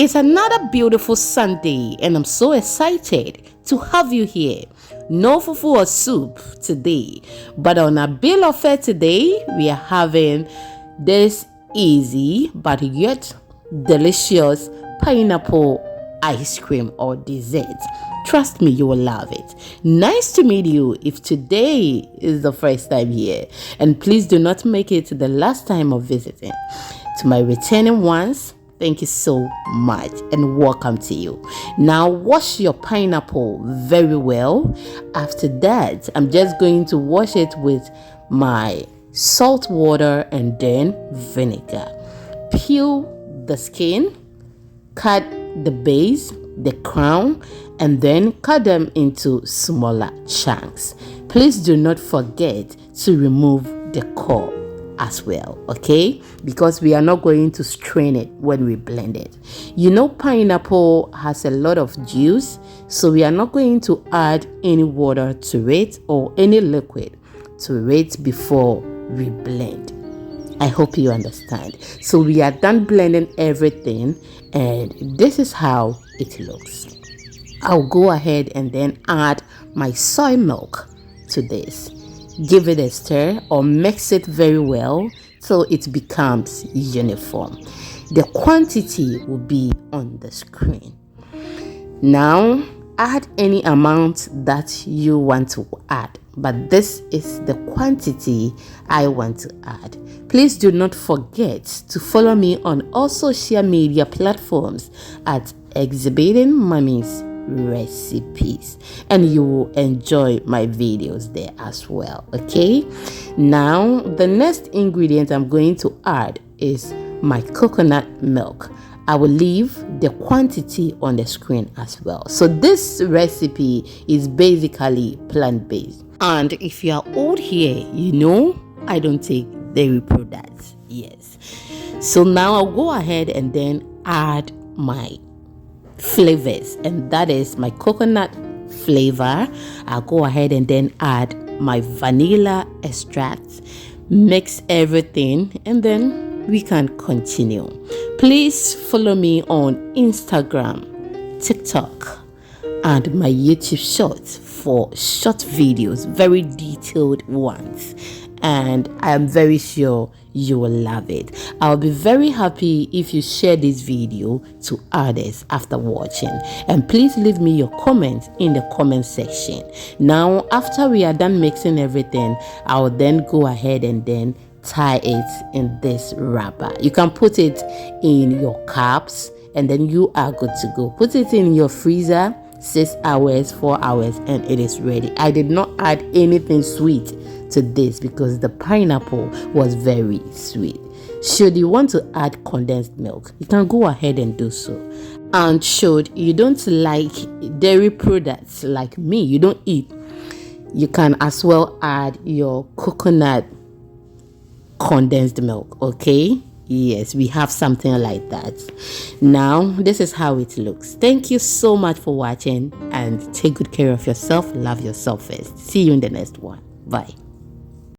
It's another beautiful Sunday and I'm so excited to have you here. No fufu or soup today, but on a bill of fare today, we are having this easy but yet delicious pineapple ice cream or dessert. Trust me, you will love it. Nice to meet you if today is the first time here, and please do not make it the last time of visiting. To my returning ones, thank you so much and welcome to you. Now wash your pineapple very well. After that, I'm just going to wash it with my salt water and then vinegar. Peel the skin, cut the base, the crown, and then cut them into smaller chunks. Please do not forget to remove the core as well, okay, because we are not going to strain it when we blend it. You know, pineapple has a lot of juice, so we are not going to add any water to it or any liquid to it before we blend. I hope you understand. So we are done blending everything, and this is how it looks. I'll go ahead and then add my soy milk to this. Give it a stir or mix it very well till it becomes uniform. The quantity will be on the screen. Now add any amount that you want to add, but this is the quantity I want to add. Please do not forget to follow me on all social media platforms at Exhibiting Mommy's Recipes, and you will enjoy my videos there as well. Okay, now the next ingredient I'm going to add is my coconut milk. I will leave the quantity on the screen as well. So this recipe is basically plant-based, and if you are old here, you know I don't take dairy products. Yes, so now I'll go ahead and then add my flavors, and that is my coconut flavor. I'll go ahead and then add my vanilla extract, mix everything, and then we can continue. Please follow me on Instagram, TikTok, and my YouTube shorts for short videos, very detailed ones, and I am very sure you will love it. I'll be very happy if you share this video to others after watching, and please leave me your comments in the comment section. Now after we are done mixing everything, I'll then go ahead and then tie it in this wrapper. You can put it in your cups and then you are good to go. Put it in your freezer 6 hours, 4 hours, and it is ready. I did not add anything sweet to this because the pineapple was very sweet. Should you want to add condensed milk, you can go ahead and do so. And should you don't like dairy products like me, you don't eat, you can as well add your coconut condensed milk. Okay, yes, we have something like that. Now this is how it looks. Thank you so much for watching, and take good care of yourself. Love yourself first. See you in the next one. Bye.